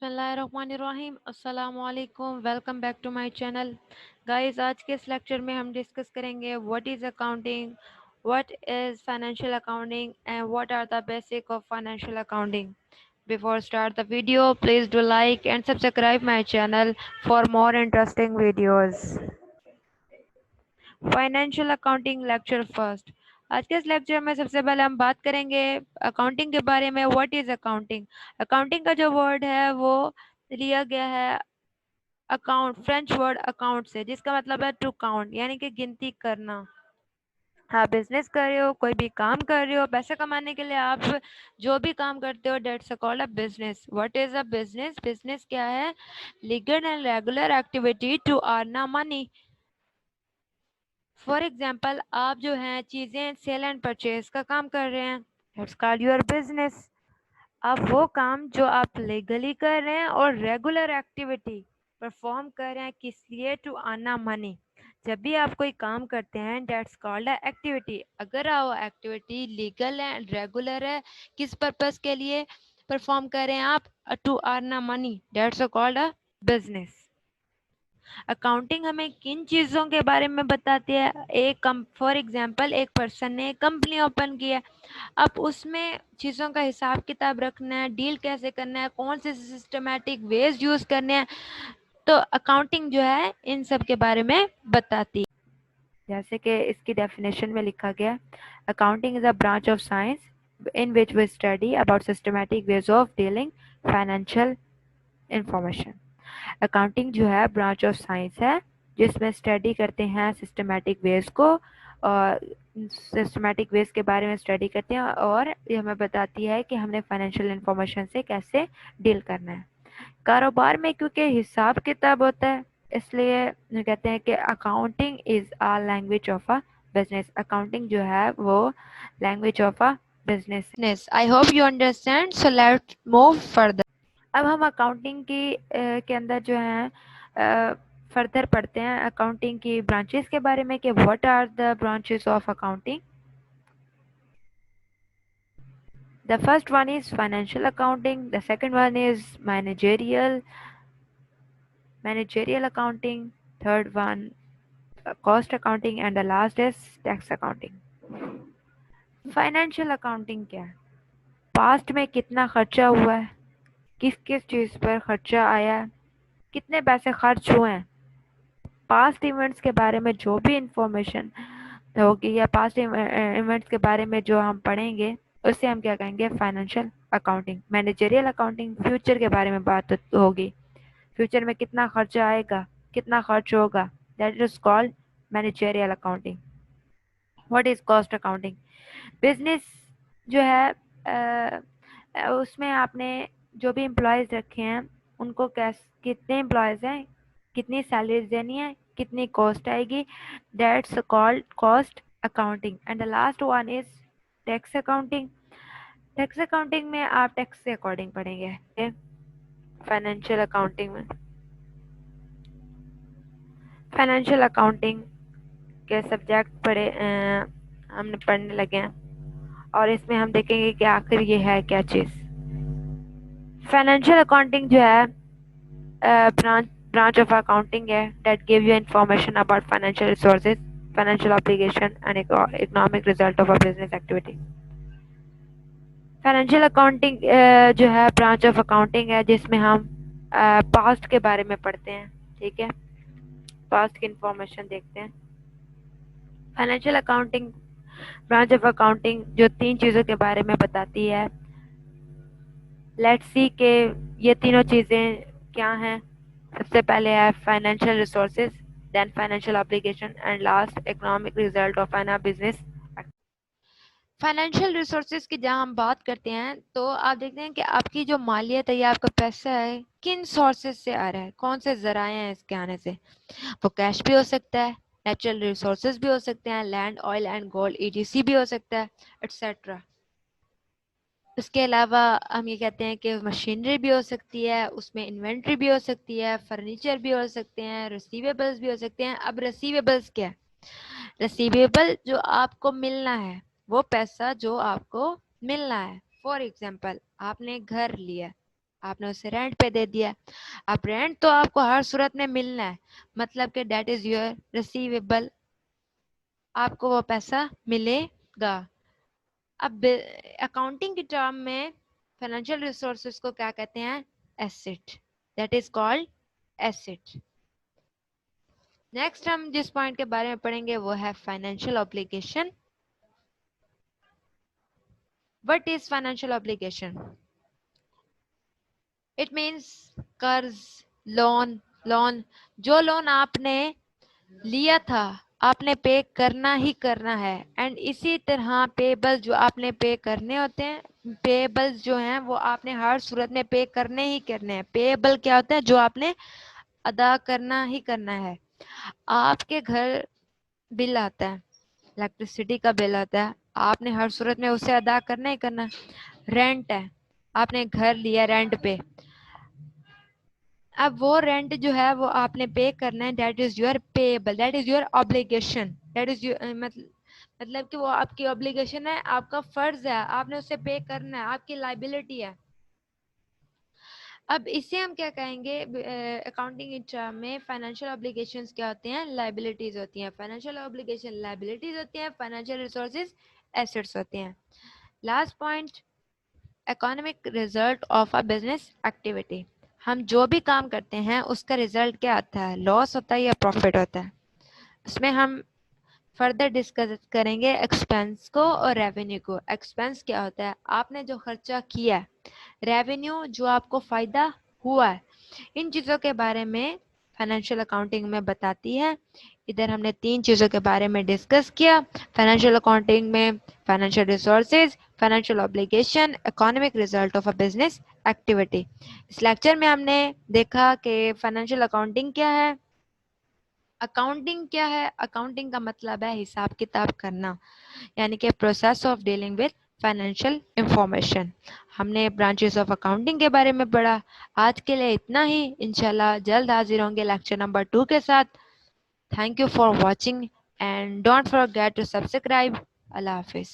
बिस्मिल्लाहिर्रहमानिर्रहीम अस्सलाम वालेकुम welcome back to my channel guys. आज के इस लेक्चर में हम डिस्कस करेंगे what is accounting, what is financial accounting and what are the basic of financial accounting. Before start the video, please do like and subscribe my channel for more interesting videos. Financial accounting lecture first. आज के इस lecture में सबसे पहले हम बात करेंगे accounting के बारे में. What is accounting? अकाउंटिंग का जो वर्ड है वो लिया गया है अकाउंट, फ्रेंच वर्ड अकाउंट से, जिसका मतलब है टू काउंट, यानी कि गिनती करना. आप बिजनेस कर रहे हो, कोई भी काम कर रहे हो, पैसे कमाने के लिए आप जो भी काम करते हो, that's called a business. What is a business? Business क्या है? Legal and regular activity to earn a money. For example, आप जो है चीज़ें सेल एंड परचेज का काम कर रहे हैं, दैट्स कॉल्ड योर बिजनेस. अब वो काम जो आप लीगली कर रहे हैं और रेगुलर एक्टिविटी परफॉर्म कर रहे हैं, किस लिए? To earn money. जब भी आप कोई काम करते हैं, दैट्स कॉल्ड अ एक्टिविटी. अगर वो एक्टिविटी लीगल है, रेगुलर है, किस पर्पस के लिए परफॉर्म कर रहे हैं आप? To earn money, that's called a business. Accounting हमें किन चीज़ों के बारे में बताती है? एक फॉर एग्जांपल, एक पर्सन ने कंपनी ओपन की है, अब उसमें चीज़ों का हिसाब किताब रखना है, डील कैसे करना है, कौन से सिस्टमेटिक वेज यूज़ करने हैं, तो अकाउंटिंग जो है इन सब के बारे में बताती है. जैसे कि इसकी डेफिनेशन में लिखा गया, accounting is a branch of science in which we study about systematic ways of dealing financial information. Accounting जो है ब्रांच ऑफ साइंस है जिसमें स्टडी करते हैं सिस्टमेटिक वेज को, और सिस्टमेटिक वेज के बारे में स्टडी करते हैं, और ये हमें बताती है कि हमने फाइनेंशियल इंफॉर्मेशन से कैसे डील करना है. कारोबार में क्योंकि हिसाब किताब होता है, इसलिए कहते हैं कि accounting is a language of a business. Accounting जो है वो language of a business. I hope you understand, so let's move further. अब हम अकाउंटिंग की के अंदर जो है फर्दर पढ़ते हैं अकाउंटिंग की ब्रांचेस के बारे में कि what are the branches of accounting. The first one is financial accounting, the second one is managerial accounting, third one cost accounting, and the last is tax accounting. Financial accounting क्या है? Past में कितना खर्चा हुआ है, किस किस चीज़ पर खर्चा आया है, कितने पैसे खर्च हुए हैं, पास्ट इवेंट्स के बारे में जो भी इंफॉर्मेशन होगी या पास्ट इवेंट्स के बारे में जो हम पढ़ेंगे उससे हम क्या कहेंगे? Financial accounting. Managerial accounting future के बारे में बात होगी, फ्यूचर में कितना खर्चा आएगा, कितना खर्च होगा, that is called managerial accounting. What is cost accounting? Business जो है उसमें आपने जो भी एम्प्लॉयज़ रखे हैं उनको कितने एम्प्लॉयज़ हैं, कितनी सैलरीज देनी है, कितनी कॉस्ट आएगी, that's called cost accounting. And the last one is tax accounting. Tax accounting में आप टैक्स के अकॉर्डिंग पढ़ेंगे. फाइनेंशियल अकाउंटिंग में फाइनेंशियल अकाउंटिंग के सब्जेक्ट हमने पढ़ने लगे हैं, और इसमें हम देखेंगे कि आखिर ये है क्या चीज़. फाइनेंशियल अकाउंटिंग जो है branch of accounting है that give you information about financial resources, financial obligation and economic result of a business activity. Financial accounting जो है ब्रांच ऑफ अकाउंटिंग है जिसमें हम पास्ट के बारे में पढ़ते हैं. ठीक है, पास्ट की इंफॉर्मेशन देखते हैं. Financial accounting branch of accounting जो तीन चीज़ों के बारे में बताती है. लेट्स सी के ये तीनों चीज़ें क्या हैं. सबसे पहले है financial resources, then financial obligation and last economic result of an business. Financial resources की जहाँ हम बात करते हैं तो आप देखते हैं कि आपकी जो मालियत है या आपका पैसा है किन सोर्सेज से आ रहा है, कौन से जराए हैं इसके आने से. वो कैश भी हो सकता है, नेचुरल रिसोर्सेज भी हो सकते हैं, land, oil and gold, etc भी हो सकता है, एटसेट्रा. उसके अलावा हम ये कहते हैं कि मशीनरी भी हो सकती है, उसमें इन्वेंट्री भी हो सकती है, फर्नीचर भी हो सकते हैं, रिसीवेबल्स भी हो सकते हैं. अब रिसीवेबल्स क्या है? रिसीवेबल जो आपको मिलना है, वो पैसा जो आपको मिलना है. फॉर एग्जांपल, आपने घर लिया, آپ نے اسے رینٹ پہ دے دیا. اب رینٹ تو آپ کو ہر صورت میں ملنا ہے, مطلب کہ دیٹ از یور ریسیویبل, آپ کو وہ پیسہ ملے گا. اب اکاؤنٹنگ کی ٹرم میں فائنینشیل ریسورسز کو کیا کہتے ہیں؟ Asset. That is called asset. Next ہم جس پوائنٹ کے بارے میں پڑھیں گے وہ ہے financial obligation. What is financial obligation? It means قرض, لون. جو لون آپ نے لیا تھا آپ نے پے کرنا ہی کرنا ہے. اینڈ اسی طرح پیبل جو آپ نے پے کرنے ہوتے ہیں, پیبلز جو ہیں وہ آپ نے ہر صورت میں پے کرنے ہی کرنے ہیں. پیبل کیا ہوتا ہے؟ جو آپ نے ادا کرنا ہی کرنا ہے. آپ کے گھر بل آتا ہے, الیکٹریسٹی کا بل آتا ہے, آپ نے ہر صورت میں اسے ادا کرنا ہی کرنا. رینٹ ہے, آپ نے گھر لیا رینٹ پہ, اب وہ رینٹ جو ہے وہ آپ نے پے کرنا ہے. That is your payable, that is your obligation, that is مطلب کہ وہ آپ کی obligation ہے, آپ کا فرض ہے, آپ نے اسے پے کرنا ہے, آپ کی لائبلٹی ہے. اب اسے ہم کیا کہیں گے اکاؤنٹنگ میں؟ فائنینشیل obbligations کیا ہوتے ہیں؟ لائبلٹیز ہوتی ہیں. فائنینشیل obligation لائبلٹیز ہوتی ہیں, فائنینشیل ریسورسز ایسٹس ہوتے ہیں. Last point, economic result of a business activity. ہم جو بھی کام کرتے ہیں اس کا ریزلٹ کیا آتا ہے؟ لاس ہوتا ہے یا پروفٹ ہوتا ہے؟ اس میں ہم فردر ڈسکس کریں گے ایکسپینس کو اور ریونیو کو. ایکسپینس کیا ہوتا ہے؟ آپ نے جو خرچہ کیا ہے. ریونیو جو آپ کو فائدہ ہوا ہے. ان چیزوں کے بارے میں فائنینشیل اکاؤنٹنگ میں بتاتی ہے. ادھر ہم نے 3 چیزوں کے بارے میں ڈسکس کیا فائنینشیل اکاؤنٹنگ میں: financial resources, financial obligation, economic result of a business activity. اس لیکچر میں ہم نے دیکھا کہ فائنینشیل اکاؤنٹنگ کیا ہے. اکاؤنٹنگ کیا ہے؟ اکاؤنٹنگ کا مطلب ہے حساب کتاب کرنا, یعنی کہ process of dealing with financial information. ہم نے برانچز آف اکاؤنٹنگ کے بارے میں پڑھا. آج کے لیے اتنا ہی, انشاءاللہ جلد حاضر ہوں گے لیکچر نمبر 2 کے ساتھ. Thank you for watching and don't forget to subscribe. اللہ حافظ.